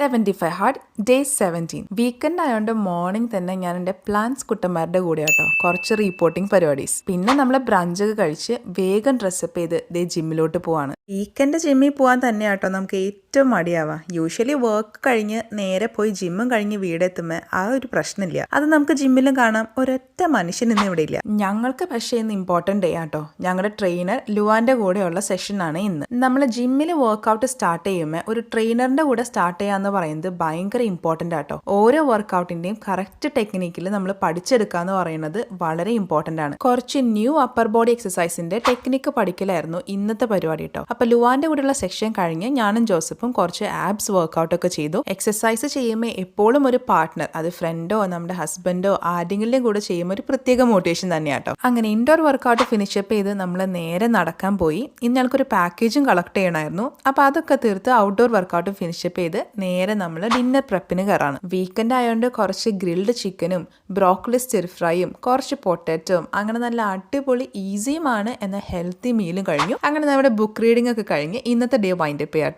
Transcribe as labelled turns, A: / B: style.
A: 75 hard day 17 weekend ആയതുകൊണ്ട് morning തന്നെ ഞാൻ എൻ്റെ പ്ലാൻസ് കുട്ടന്മാരുടെ കൂടെ കേട്ടോ കുറച്ച് റീപോർട്ടിംഗ് പരിപാടീസ്. പിന്നെ നമ്മൾ ബ്രഞ്ചൊക്കെ കഴിച്ച് വേഗം ഡ്രസ്സപ്പ് ചെയ്ത് ദേ ജിമ്മിലോട്ട് പോവാണ്. വീക്കെൻഡ് ജിമ്മിൽ പോകാൻ തന്നെ കേട്ടോ നമുക്ക് ഏറ്റവും മടിയാവാം. യൂഷ്വലി വർക്ക് കഴിഞ്ഞ് നേരെ പോയി ജിമ്മും കഴിഞ്ഞ് വീടെത്തുമ്പോൾ ആ ഒരു പ്രശ്നമില്ല. അത് നമുക്ക് ജിമ്മിലും കാണാം. ഒരൊറ്റ മനുഷ്യൻ ഇന്ന് ഇവിടെ ഇല്ല. ഞങ്ങൾക്ക് പക്ഷേ ഇന്ന് ഇമ്പോർട്ടൻ്റ് ഡേ ആട്ടോ. ഞങ്ങളുടെ ട്രെയിനർ ലുവാന്റെ കൂടെയുള്ള സെഷനാണ് ഇന്ന്. നമ്മൾ ജിമ്മിൽ വർക്കൗട്ട് സ്റ്റാർട്ട് ചെയ്യുമ്പോൾ ഒരു ട്രെയിനറിന്റെ കൂടെ സ്റ്റാർട്ട് ചെയ്യാന്ന് പറയുന്നത് ഭയങ്കര ഇമ്പോർട്ടൻ്റ് ആട്ടോ. ഓരോ വർക്കൗട്ടിന്റെയും കറക്റ്റ് ടെക്നിക്കിൽ നമ്മൾ പഠിച്ചെടുക്കുക എന്ന് പറയുന്നത് വളരെ ഇമ്പോർട്ടൻ്റ് ആണ്. കുറച്ച് ന്യൂ അപ്പർ ബോഡി എക്സസൈസിന്റെ ടെക്നിക്ക് പഠിക്കലായിരുന്നു ഇന്നത്തെ പരിപാടി കേട്ടോ. അപ്പൊ ലുവാന്റെ കൂടെയുള്ള സെക്ഷൻ കഴിഞ്ഞ് ഞാനും ജോസഫും കുറച്ച് ആബ്സ് വർക്കൗട്ട് ഒക്കെ ചെയ്തു. എക്സസൈസ് ചെയ്യുമ്പോൾ എപ്പോഴും ഒരു പാർട്ട്ണർ, അത് ഫ്രണ്ടോ നമ്മുടെ ഹസ്ബൻഡോ ആരെങ്കിലും കൂടെ ചെയ്യുമ്പോൾ ഒരു പ്രത്യേക മോട്ടിവേഷൻ തന്നെയാട്ടോ. അങ്ങനെ ഇൻഡോർ വർക്കൗട്ട് ഫിനിഷപ്പ് ചെയ്ത് നമ്മൾ നേരെ നടക്കാൻ പോയി. ഇന്ന് ഞങ്ങൾക്കൊരു പാക്കേജും കളക്ട് ചെയ്യണമായിരുന്നു. അപ്പൊ അതൊക്കെ തീർത്ത് ഔട്ട്ഡോർ വർക്കൗട്ട് ഫിനിഷപ്പ് ചെയ്ത് നേരെ നമ്മൾ ഡിന്നർ പ്രെപ്പിന് കയറാണ്. വീക്കെൻഡ് ആയതുകൊണ്ട് കുറച്ച് ഗ്രിൽഡ് ചിക്കനും ബ്രോക്കലി സ്റ്റിർ ഫ്രൈയും കുറച്ച് പൊട്ടാറ്റോയും അങ്ങനെ നല്ല അടിപൊളി ഈസിയുമാണ് എന്ന ഹെൽത്തി മീലും കഴിഞ്ഞു. അങ്ങനെ നമ്മുടെ ബുക്ക് റീഡിംഗ് ഒക്കെ കഴിഞ്ഞ് ഇന്നത്തെ ഡേ വൈൻഡപ്പ് ചെയ്യാട്ടോ.